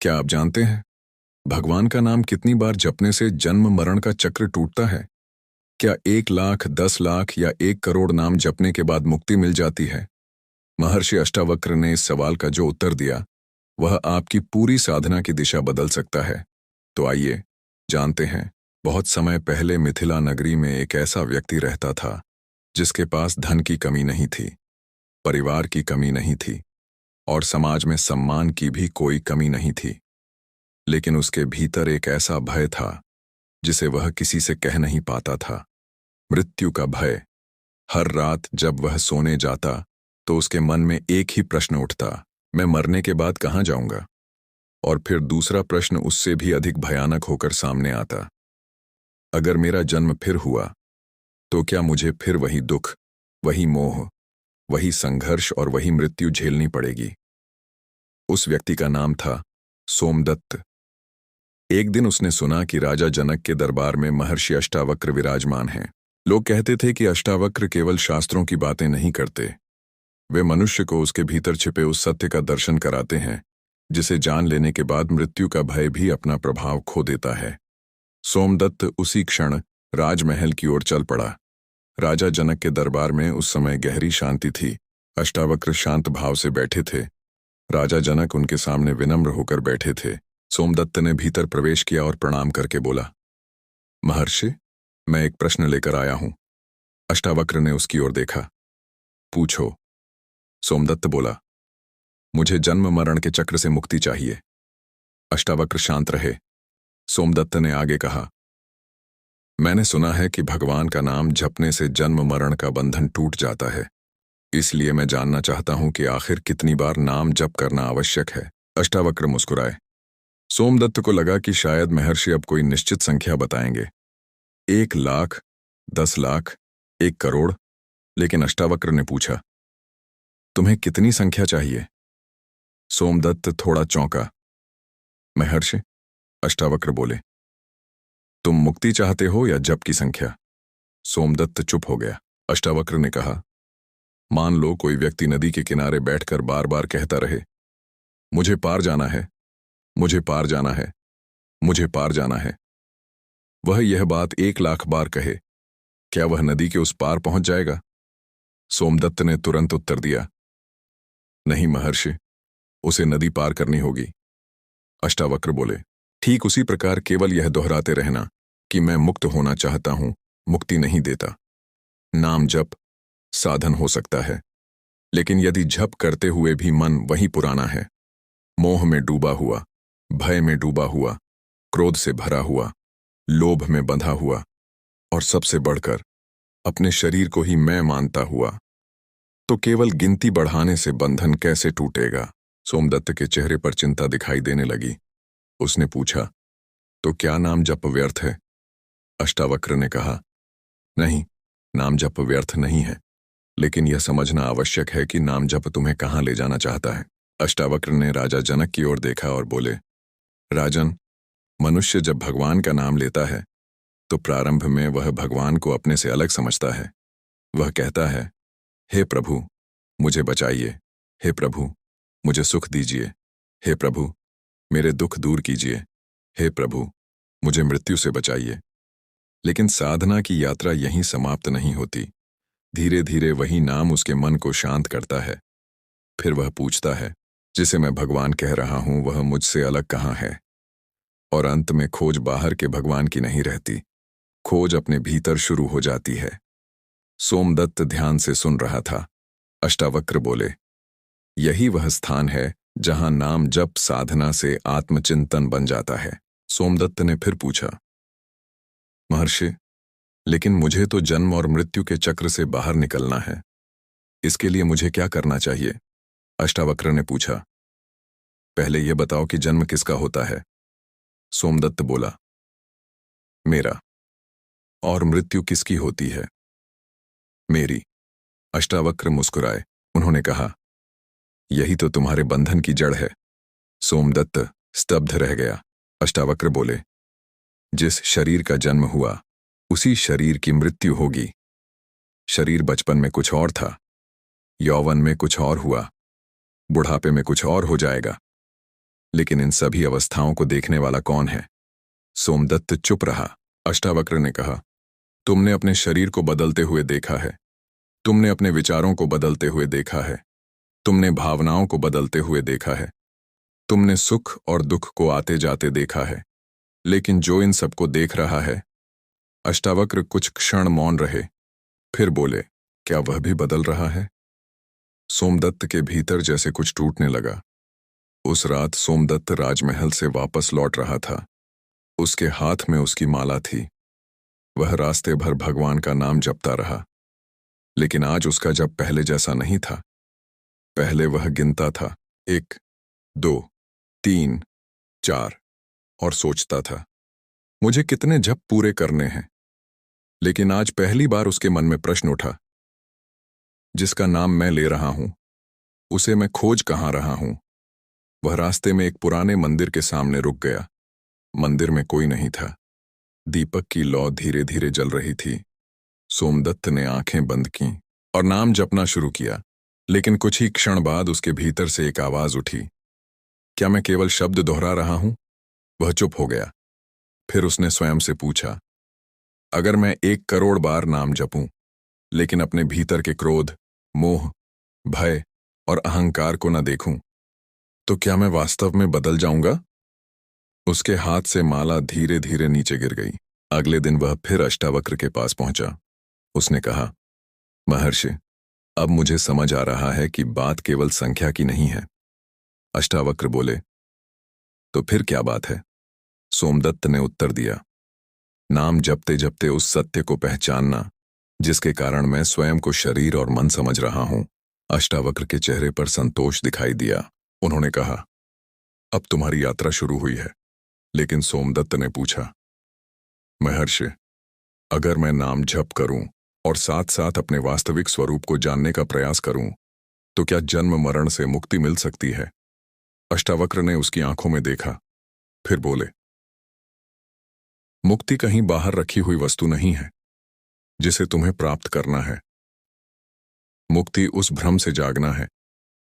क्या आप जानते हैं भगवान का नाम कितनी बार जपने से जन्म मरण का चक्र टूटता है? क्या 1 लाख, 10 लाख या 1 करोड़ नाम जपने के बाद मुक्ति मिल जाती है? महर्षि अष्टावक्र ने इस सवाल का जो उत्तर दिया वह आपकी पूरी साधना की दिशा बदल सकता है। तो आइए जानते हैं। बहुत समय पहले मिथिला नगरी में एक ऐसा व्यक्ति रहता था जिसके पास धन की कमी नहीं थी, परिवार की कमी नहीं थी और समाज में सम्मान की भी कोई कमी नहीं थी। लेकिन उसके भीतर एक ऐसा भय था जिसे वह किसी से कह नहीं पाता था। मृत्यु का भय। हर रात जब वह सोने जाता तो उसके मन में एक ही प्रश्न उठता, मैं मरने के बाद कहाँ जाऊंगा? और फिर दूसरा प्रश्न उससे भी अधिक भयानक होकर सामने आता, अगर मेरा जन्म फिर हुआ तो क्या मुझे फिर वही दुख, वही मोह, वही संघर्ष और वही मृत्यु झेलनी पड़ेगी? उस व्यक्ति का नाम था सोमदत्त। एक दिन उसने सुना कि राजा जनक के दरबार में महर्षि अष्टावक्र विराजमान हैं। लोग कहते थे कि अष्टावक्र केवल शास्त्रों की बातें नहीं करते, वे मनुष्य को उसके भीतर छिपे उस सत्य का दर्शन कराते हैं जिसे जान लेने के बाद मृत्यु का भय भी अपना प्रभाव खो देता है। सोमदत्त उसी क्षण राजमहल की ओर चल पड़ा। राजा जनक के दरबार में उस समय गहरी शांति थी। अष्टावक्र शांत भाव से बैठे थे। राजा जनक उनके सामने विनम्र होकर बैठे थे। सोमदत्त ने भीतर प्रवेश किया और प्रणाम करके बोला, महर्षि, मैं एक प्रश्न लेकर आया हूं। अष्टावक्र ने उसकी ओर देखा। पूछो। सोमदत्त बोला, मुझे जन्म मरण के चक्र से मुक्ति चाहिए। अष्टावक्र शांत रहे। सोमदत्त ने आगे कहा, मैंने सुना है कि भगवान का नाम जपने से जन्म मरण का बंधन टूट जाता है, इसलिए मैं जानना चाहता हूं कि आखिर कितनी बार नाम जप करना आवश्यक है। अष्टावक्र मुस्कुराए। सोमदत्त को लगा कि शायद महर्षि अब कोई निश्चित संख्या बताएंगे, 1 लाख, 10 लाख, 1 करोड़। लेकिन अष्टावक्र ने पूछा, तुम्हें कितनी संख्या चाहिए? सोमदत्त थोड़ा चौंका। महर्षि, अष्टावक्र बोले, तुम मुक्ति चाहते हो या जप की संख्या? सोमदत्त चुप हो गया। अष्टावक्र ने कहा, मान लो कोई व्यक्ति नदी के किनारे बैठकर बार बार कहता रहे, मुझे पार जाना है, मुझे पार जाना है, मुझे पार जाना है। वह यह बात 1 लाख बार कहे, क्या वह नदी के उस पार पहुंच जाएगा? सोमदत्त ने तुरंत उत्तर दिया, नहीं महर्षि, उसे नदी पार करनी होगी। अष्टावक्र बोले, ठीक उसी प्रकार केवल यह दोहराते रहना कि मैं मुक्त होना चाहता हूं, मुक्ति नहीं देता। नाम जप साधन हो सकता है, लेकिन यदि जप करते हुए भी मन वही पुराना है, मोह में डूबा हुआ, भय में डूबा हुआ, क्रोध से भरा हुआ, लोभ में बंधा हुआ और सबसे बढ़कर अपने शरीर को ही मैं मानता हुआ, तो केवल गिनती बढ़ाने से बंधन कैसे टूटेगा? सोमदत्त के चेहरे पर चिंता दिखाई देने लगी। उसने पूछा, तो क्या नाम जप व्यर्थ है? अष्टावक्र ने कहा, नहीं, नाम जप व्यर्थ नहीं है, लेकिन यह समझना आवश्यक है कि नाम जप तुम्हें कहाँ ले जाना चाहता है। अष्टावक्र ने राजा जनक की ओर देखा और बोले, राजन, मनुष्य जब भगवान का नाम लेता है तो प्रारंभ में वह भगवान को अपने से अलग समझता है। वह कहता है, हे प्रभु, मुझे बचाइए, हे प्रभु, मुझे सुख दीजिए, हे प्रभु, मेरे दुख दूर कीजिए, हे प्रभु, मुझे मृत्यु से बचाइए। लेकिन साधना की यात्रा यहीं समाप्त नहीं होती। धीरे धीरे वही नाम उसके मन को शांत करता है। फिर वह पूछता है, जिसे मैं भगवान कह रहा हूं वह मुझसे अलग कहाँ है? और अंत में खोज बाहर के भगवान की नहीं रहती, खोज अपने भीतर शुरू हो जाती है। सोमदत्त ध्यान से सुन रहा था। अष्टावक्र बोले, यही वह स्थान है जहां नाम जप साधना से आत्मचिंतन बन जाता है। सोमदत्त ने फिर पूछा, महर्षि, लेकिन मुझे तो जन्म और मृत्यु के चक्र से बाहर निकलना है, इसके लिए मुझे क्या करना चाहिए? अष्टावक्र ने पूछा, पहले यह बताओ कि जन्म किसका होता है? सोमदत्त बोला, मेरा। और मृत्यु किसकी होती है? मेरी। अष्टावक्र मुस्कुराए। उन्होंने कहा, यही तो तुम्हारे बंधन की जड़ है। सोमदत्त स्तब्ध रह गया। अष्टावक्र बोले, जिस शरीर का जन्म हुआ उसी शरीर की मृत्यु होगी। शरीर बचपन में कुछ और था, यौवन में कुछ और हुआ, बुढ़ापे में कुछ और हो जाएगा। लेकिन इन सभी अवस्थाओं को देखने वाला कौन है? सोमदत्त चुप रहा। अष्टावक्र ने कहा, तुमने अपने शरीर को बदलते हुए देखा है, तुमने अपने विचारों को बदलते हुए देखा है, तुमने भावनाओं को बदलते हुए देखा है, तुमने सुख और दुख को आते जाते देखा है, लेकिन जो इन सबको देख रहा है। अष्टावक्र कुछ क्षण मौन रहे, फिर बोले, क्या वह भी बदल रहा है? सोमदत्त के भीतर जैसे कुछ टूटने लगा। उस रात सोमदत्त राजमहल से वापस लौट रहा था। उसके हाथ में उसकी माला थी। वह रास्ते भर भगवान का नाम जपता रहा, लेकिन आज उसका जप पहले जैसा नहीं था। पहले वह गिनता था, 1, 2, 3, 4, और सोचता था, मुझे कितने जप पूरे करने हैं। लेकिन आज पहली बार उसके मन में प्रश्न उठा, जिसका नाम मैं ले रहा हूं, उसे मैं खोज कहां रहा हूं? वह रास्ते में एक पुराने मंदिर के सामने रुक गया। मंदिर में कोई नहीं था। दीपक की लौ धीरे धीरे जल रही थी। सोमदत्त ने आंखें बंद कीं और नाम जपना शुरू किया, लेकिन कुछ ही क्षण बाद उसके भीतर से एक आवाज उठी, क्या मैं केवल शब्द दोहरा रहा हूं? वह चुप हो गया। फिर उसने स्वयं से पूछा, अगर मैं 1 करोड़ बार नाम जपूं, लेकिन अपने भीतर के क्रोध, मोह, भय और अहंकार को न देखूं, तो क्या मैं वास्तव में बदल जाऊंगा? उसके हाथ से माला धीरे धीरे नीचे गिर गई। अगले दिन वह फिर अष्टावक्र के पास पहुंचा। उसने कहा, महर्षि, अब मुझे समझ आ रहा है कि बात केवल संख्या की नहीं है। अष्टावक्र बोले, तो फिर क्या बात है? सोमदत्त ने उत्तर दिया, नाम जपते जपते उस सत्य को पहचानना, जिसके कारण मैं स्वयं को शरीर और मन समझ रहा हूं। अष्टावक्र के चेहरे पर संतोष दिखाई दिया। उन्होंने कहा, अब तुम्हारी यात्रा शुरू हुई है। लेकिन सोमदत्त ने पूछा, महर्षि, अगर मैं नाम जप करूं और साथ साथ अपने वास्तविक स्वरूप को जानने का प्रयास करूं, तो क्या जन्म मरण से मुक्ति मिल सकती है? अष्टावक्र ने उसकी आंखों में देखा, फिर बोले, मुक्ति कहीं बाहर रखी हुई वस्तु नहीं है, जिसे तुम्हें प्राप्त करना है। मुक्ति उस भ्रम से जागना है,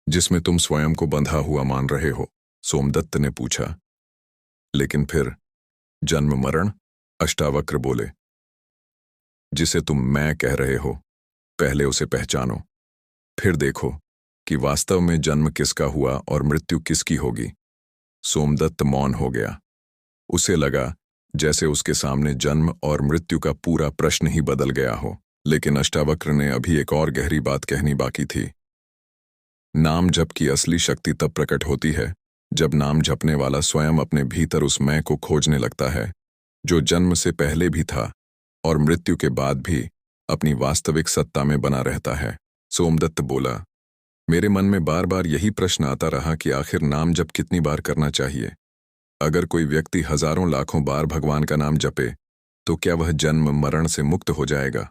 जिसमें तुम स्वयं को बंधा हुआ मान रहे हो। सोमदत्त ने पूछा, लेकिन फिर जन्म मरण? अष्टावक्र बोले, जिसे तुम मैं कह रहे हो, पहले उसे पहचानो, फिर देखो कि वास्तव में जन्म किसका हुआ और मृत्यु किसकी होगी। सोमदत्त मौन हो गया। उसे लगा जैसे उसके सामने जन्म और मृत्यु का पूरा प्रश्न ही बदल गया हो। लेकिन अष्टावक्र ने अभी एक और गहरी बात कहनी बाकी थी। नाम जप की असली शक्ति तब प्रकट होती है, जब नाम जपने वाला स्वयं अपने भीतर उस मैं को खोजने लगता है, जो जन्म से पहले भी था और मृत्यु के बाद भी अपनी वास्तविक सत्ता में बना रहता है। सोमदत्त बोला, मेरे मन में बार बार यही प्रश्न आता रहा कि आखिर नाम जप कितनी बार करना चाहिए। अगर कोई व्यक्ति हजारों लाखों बार भगवान का नाम जपे, तो क्या वह जन्म मरण से मुक्त हो जाएगा?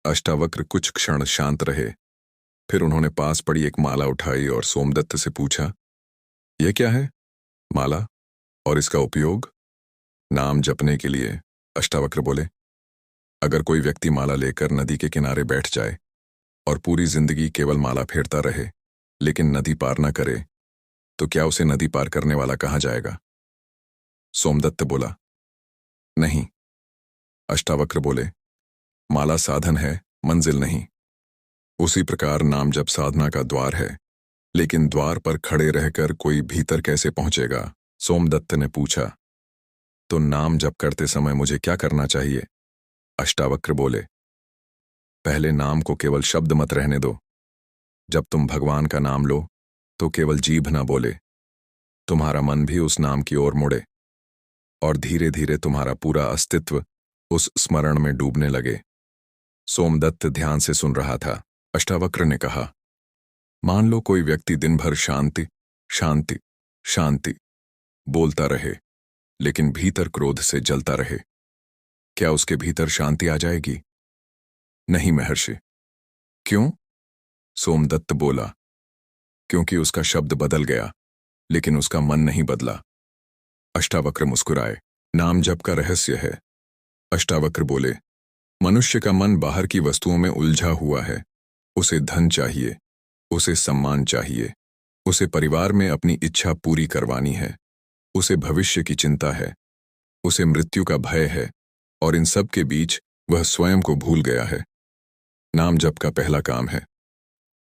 अष्टावक्र कुछ क्षण शांत रहे। फिर उन्होंने पास पड़ी एक माला उठाई और सोमदत्त से पूछा, यह क्या है? माला, और इसका उपयोग? नाम जपने के लिए। अष्टावक्र बोले, अगर कोई व्यक्ति माला लेकर नदी के किनारे बैठ जाए और पूरी जिंदगी केवल माला फेरता रहे, लेकिन नदी पार न करे, तो क्या उसे नदी पार करने वाला कहा जाएगा? सोमदत्त बोला, नहीं। अष्टावक्र बोले, माला साधन है, मंजिल नहीं। उसी प्रकार नाम जप साधना का द्वार है, लेकिन द्वार पर खड़े रहकर कोई भीतर कैसे पहुंचेगा? सोमदत्त ने पूछा, तो नाम जप करते समय मुझे क्या करना चाहिए? अष्टावक्र बोले, पहले नाम को केवल शब्द मत रहने दो। जब तुम भगवान का नाम लो, तो केवल जीभ ना बोले, तुम्हारा मन भी उस नाम की ओर मुड़े, और धीरे धीरे तुम्हारा पूरा अस्तित्व उस स्मरण में डूबने लगे। सोमदत्त ध्यान से सुन रहा था। अष्टावक्र ने कहा, मान लो कोई व्यक्ति दिन भर शांति शांति शांति बोलता रहे, लेकिन भीतर क्रोध से जलता रहे, क्या उसके भीतर शांति आ जाएगी? नहीं महर्षि। क्यों? सोमदत्त बोला, क्योंकि उसका शब्द बदल गया, लेकिन उसका मन नहीं बदला। अष्टावक्र मुस्कुराए। नाम जप का रहस्य है। अष्टावक्र बोले, मनुष्य का मन बाहर की वस्तुओं में उलझा हुआ है। उसे धन चाहिए, उसे सम्मान चाहिए, उसे परिवार में अपनी इच्छा पूरी करवानी है, उसे भविष्य की चिंता है, उसे मृत्यु का भय है, और इन सब के बीच वह स्वयं को भूल गया है। नाम जप का पहला काम है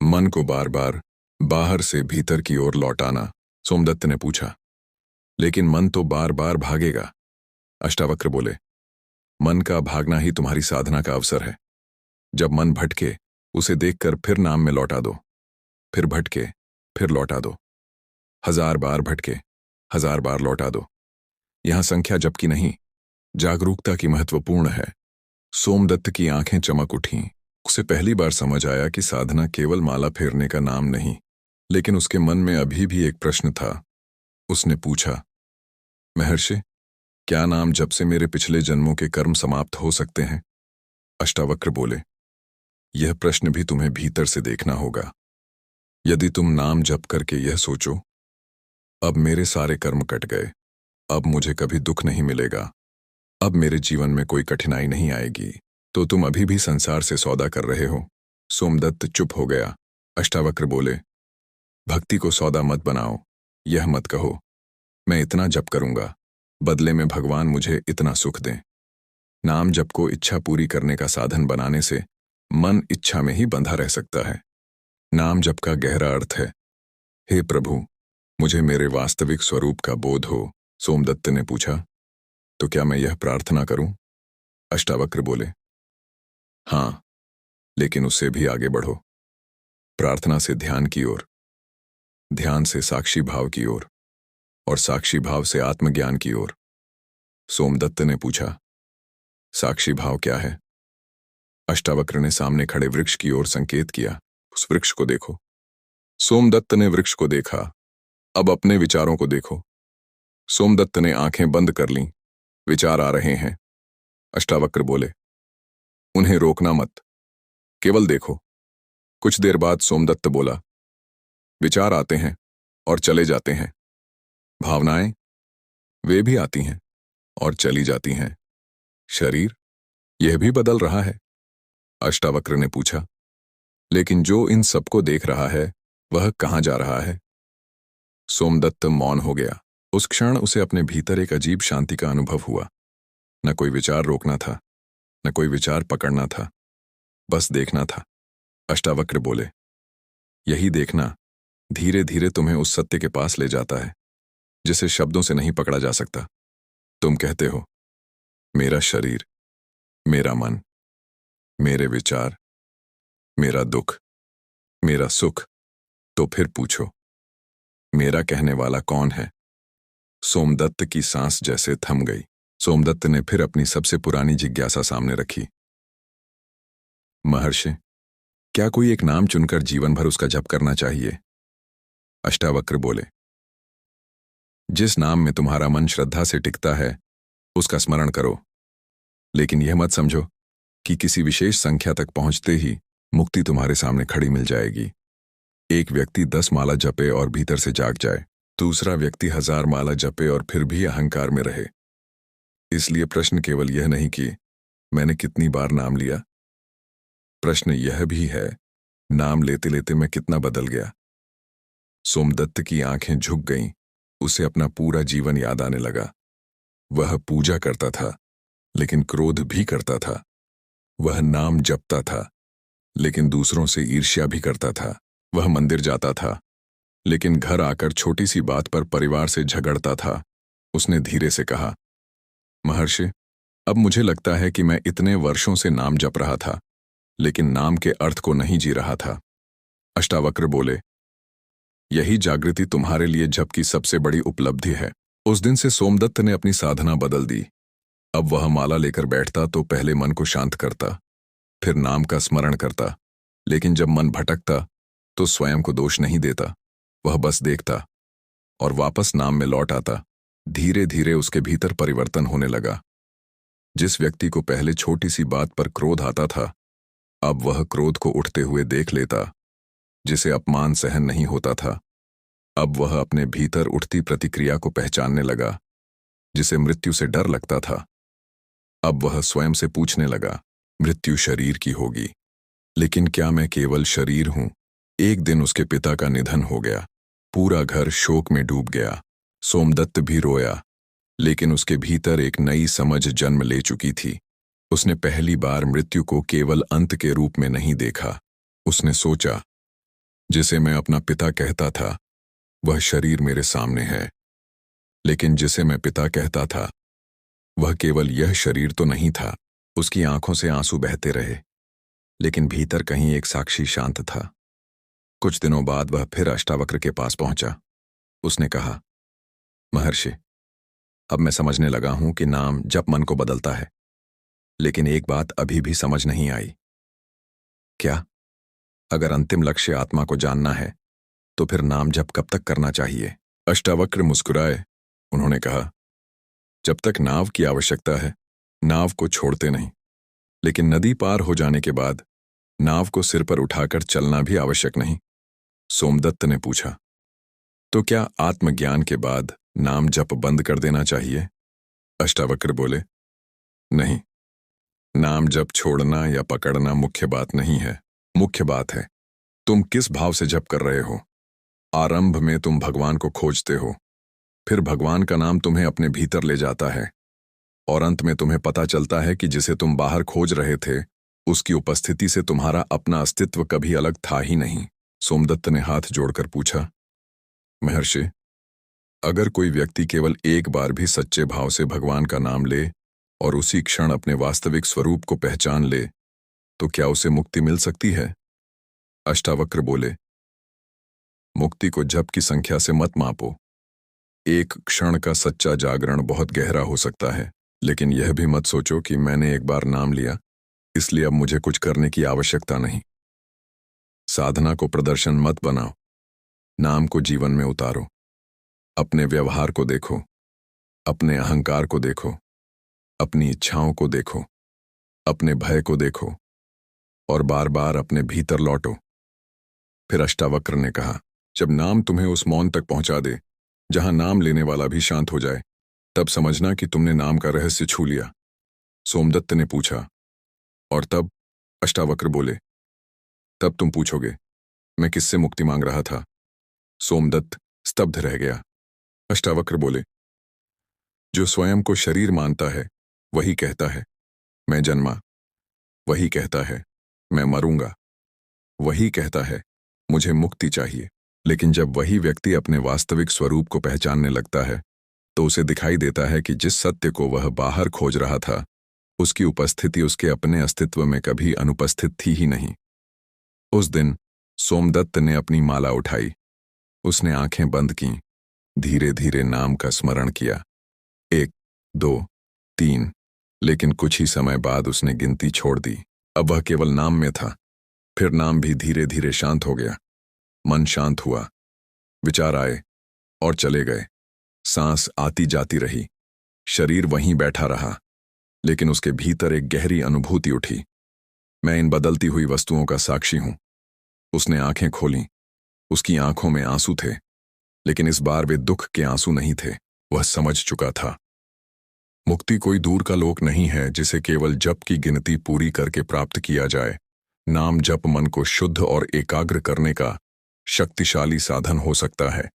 मन को बार बार बाहर से भीतर की ओर लौटाना। सोमदत्त ने पूछा, लेकिन मन तो बार बार भागेगा। अष्टावक्र बोले, मन का भागना ही तुम्हारी साधना का अवसर है। जब मन भटके उसे देखकर फिर नाम में लौटा दो, फिर भटके फिर लौटा दो, 1000 बार भटके 1000 बार लौटा दो। यहां संख्या जप की नहीं, जागरूकता की महत्वपूर्ण है। सोमदत्त की आंखें चमक उठीं। उसे पहली बार समझ आया कि साधना केवल माला फेरने का नाम नहीं, लेकिन उसके मन में अभी भी एक प्रश्न था। उसने पूछा, महर्षि, क्या नाम जप से मेरे पिछले जन्मों के कर्म समाप्त हो सकते हैं? अष्टावक्र बोले, यह प्रश्न भी तुम्हें भीतर से देखना होगा। यदि तुम नाम जप करके यह सोचो, अब मेरे सारे कर्म कट गए, अब मुझे कभी दुख नहीं मिलेगा, अब मेरे जीवन में कोई कठिनाई नहीं आएगी, तो तुम अभी भी संसार से सौदा कर रहे हो। सोमदत्त चुप हो गया। अष्टावक्र बोले, भक्ति को सौदा मत बनाओ, यह मत कहो मैं इतना जप करूंगा, बदले में भगवान मुझे इतना सुख दें। नाम जप को इच्छा पूरी करने का साधन बनाने से मन इच्छा में ही बंधा रह सकता है। नाम जप का गहरा अर्थ है, हे प्रभु, मुझे मेरे वास्तविक स्वरूप का बोध हो। सोमदत्त ने पूछा, तो क्या मैं यह प्रार्थना करूं? अष्टावक्र बोले, हाँ, लेकिन उससे भी आगे बढ़ो। प्रार्थना से ध्यान की ओर, ध्यान से साक्षी भाव की ओर, और साक्षी भाव से आत्मज्ञान की ओर। सोमदत्त ने पूछा, साक्षी भाव क्या है? अष्टावक्र ने सामने खड़े वृक्ष की ओर संकेत किया, उस वृक्ष को देखो। सोमदत्त ने वृक्ष को देखा। अब अपने विचारों को देखो। सोमदत्त ने आंखें बंद कर लीं। विचार आ रहे हैं। अष्टावक्र बोले, उन्हें रोकना मत, केवल देखो। कुछ देर बाद सोमदत्त बोला, विचार आते हैं और चले जाते हैं, भावनाएं वे भी आती हैं और चली जाती हैं, शरीर यह भी बदल रहा है। अष्टावक्र ने पूछा, लेकिन जो इन सबको देख रहा है वह कहां जा रहा है? सोमदत्त मौन हो गया। उस क्षण उसे अपने भीतर एक अजीब शांति का अनुभव हुआ। न कोई विचार रोकना था, न कोई विचार पकड़ना था, बस देखना था। अष्टावक्र बोले, यही देखना धीरे धीरे तुम्हें उस सत्य के पास ले जाता है जिसे शब्दों से नहीं पकड़ा जा सकता। तुम कहते हो, मेरा शरीर, मेरा मन, मेरे विचार, मेरा दुख, मेरा सुख, तो फिर पूछो, मेरा कहने वाला कौन है? सोमदत्त की सांस जैसे थम गई। सोमदत्त ने फिर अपनी सबसे पुरानी जिज्ञासा सामने रखी, महर्षि, क्या कोई एक नाम चुनकर जीवन भर उसका जप करना चाहिए? अष्टावक्र बोले, जिस नाम में तुम्हारा मन श्रद्धा से टिकता है उसका स्मरण करो, लेकिन यह मत समझो कि किसी विशेष संख्या तक पहुंचते ही मुक्ति तुम्हारे सामने खड़ी मिल जाएगी। एक व्यक्ति 10 माला जपे और भीतर से जाग जाए, दूसरा व्यक्ति 1000 माला जपे और फिर भी अहंकार में रहे। इसलिए प्रश्न केवल यह नहीं कि मैंने कितनी बार नाम लिया, प्रश्न यह भी है, नाम लेते लेते मैं कितना बदल गया। सोमदत्त की आंखें झुक गईं। उसे अपना पूरा जीवन याद आने लगा। वह पूजा करता था, लेकिन क्रोध भी करता था। वह नाम जपता था, लेकिन दूसरों से ईर्ष्या भी करता था। वह मंदिर जाता था, लेकिन घर आकर छोटी सी बात पर परिवार से झगड़ता था। उसने धीरे से कहा, महर्षि, अब मुझे लगता है कि मैं इतने वर्षों से नाम जप रहा था, लेकिन नाम के अर्थ को नहीं जी रहा था। अष्टावक्र बोले, यही जागृति तुम्हारे लिए जप की सबसे बड़ी उपलब्धि है। उस दिन से सोमदत्त ने अपनी साधना बदल दी। अब वह माला लेकर बैठता तो पहले मन को शांत करता, फिर नाम का स्मरण करता, लेकिन जब मन भटकता तो स्वयं को दोष नहीं देता, वह बस देखता और वापस नाम में लौट आता। धीरे धीरे उसके भीतर परिवर्तन होने लगा। जिस व्यक्ति को पहले छोटी सी बात पर क्रोध आता था, अब वह क्रोध को उठते हुए देख लेता। जिसे अपमान सहन नहीं होता था, अब वह अपने भीतर उठती प्रतिक्रिया को पहचानने लगा। जिसे मृत्यु से डर लगता था, अब वह स्वयं से पूछने लगा, मृत्यु शरीर की होगी, लेकिन क्या मैं केवल शरीर हूं? एक दिन उसके पिता का निधन हो गया। पूरा घर शोक में डूब गया। सोमदत्त भी रोया, लेकिन उसके भीतर एक नई समझ जन्म ले चुकी थी। उसने पहली बार मृत्यु को केवल अंत के रूप में नहीं देखा। उसने सोचा, जिसे मैं अपना पिता कहता था वह शरीर मेरे सामने है, लेकिन जिसे मैं पिता कहता था वह केवल यह शरीर तो नहीं था। उसकी आंखों से आंसू बहते रहे, लेकिन भीतर कहीं एक साक्षी शांत था। कुछ दिनों बाद वह फिर अष्टावक्र के पास पहुंचा। उसने कहा, महर्षि, अब मैं समझने लगा हूं कि नाम जप मन को बदलता है, लेकिन एक बात अभी भी समझ नहीं आई। क्या? अगर अंतिम लक्ष्य आत्मा को जानना है तो फिर नाम जप कब तक करना चाहिए? अष्टावक्र मुस्कुराए। उन्होंने कहा, जब तक नाव की आवश्यकता है नाव को छोड़ते नहीं, लेकिन नदी पार हो जाने के बाद नाव को सिर पर उठाकर चलना भी आवश्यक नहीं। सोमदत्त ने पूछा, तो क्या आत्मज्ञान के बाद नाम जप बंद कर देना चाहिए? अष्टावक्र बोले, नहीं, नाम जप छोड़ना या पकड़ना मुख्य बात नहीं है। मुख्य बात है तुम किस भाव से जप कर रहे हो। आरंभ में तुम भगवान को खोजते हो, फिर भगवान का नाम तुम्हें अपने भीतर ले जाता है, और अंत में तुम्हें पता चलता है कि जिसे तुम बाहर खोज रहे थे उसकी उपस्थिति से तुम्हारा अपना अस्तित्व कभी अलग था ही नहीं। सोमदत्त ने हाथ जोड़कर पूछा, महर्षि, अगर कोई व्यक्ति केवल एक बार भी सच्चे भाव से भगवान का नाम ले और उसी क्षण अपने वास्तविक स्वरूप को पहचान ले तो क्या उसे मुक्ति मिल सकती है? अष्टावक्र बोले, मुक्ति को जप की संख्या से मत मापो। एक क्षण का सच्चा जागरण बहुत गहरा हो सकता है, लेकिन यह भी मत सोचो कि मैंने एक बार नाम लिया इसलिए अब मुझे कुछ करने की आवश्यकता नहीं। साधना को प्रदर्शन मत बनाओ, नाम को जीवन में उतारो। अपने व्यवहार को देखो, अपने अहंकार को देखो, अपनी इच्छाओं को देखो, अपने भय को देखो और बार बार अपने भीतर लौटो। फिर अष्टावक्र ने कहा, जब नाम तुम्हें उस मौन तक पहुंचा दे जहां नाम लेने वाला भी शांत हो जाए, तब समझना कि तुमने नाम का रहस्य छू लिया। सोमदत्त ने पूछा, और तब? अष्टावक्र बोले, तब तुम पूछोगे, मैं किससे मुक्ति मांग रहा था? सोमदत्त स्तब्ध रह गया। अष्टावक्र बोले, जो स्वयं को शरीर मानता है वही कहता है मैं जन्मा, वही कहता है मैं मरूंगा, वही कहता है मुझे मुक्ति चाहिए। लेकिन जब वही व्यक्ति अपने वास्तविक स्वरूप को पहचानने लगता है तो उसे दिखाई देता है कि जिस सत्य को वह बाहर खोज रहा था उसकी उपस्थिति उसके अपने अस्तित्व में कभी अनुपस्थित थी ही नहीं। उस दिन सोमदत्त ने अपनी माला उठाई, उसने आंखें बंद कीं, धीरे धीरे नाम का स्मरण किया, 1, 2, 3, लेकिन कुछ ही समय बाद उसने गिनती छोड़ दी। अब वह केवल नाम में था। फिर नाम भी धीरे धीरे शांत हो गया। मन शांत हुआ, विचार आए और चले गए। सांस आती जाती रही, शरीर वहीं बैठा रहा, लेकिन उसके भीतर एक गहरी अनुभूति उठी, मैं इन बदलती हुई वस्तुओं का साक्षी हूं। उसने आंखें खोलीं, उसकी आंखों में आंसू थे, लेकिन इस बार वे दुख के आंसू नहीं थे, वह समझ चुका था। मुक्ति कोई दूर का लोक नहीं है जिसे केवल जप की गिनती पूरी करके प्राप्त किया जाए। नाम जप मन को शुद्ध और एकाग्र करने का शक्तिशाली साधन हो सकता है,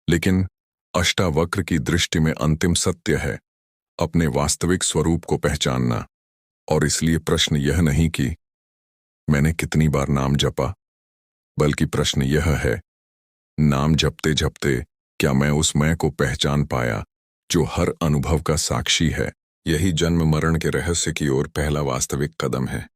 लेकिन अष्टावक्र की दृष्टि में अंतिम सत्य है अपने वास्तविक स्वरूप को पहचानना। और इसलिए प्रश्न यह नहीं कि मैंने कितनी बार नाम जपा, बल्कि प्रश्न यह है, नाम जपते जपते क्या मैं उस मैं को पहचान पाया जो हर अनुभव का साक्षी है। यही जन्म मरण के रहस्य की ओर पहला वास्तविक कदम है।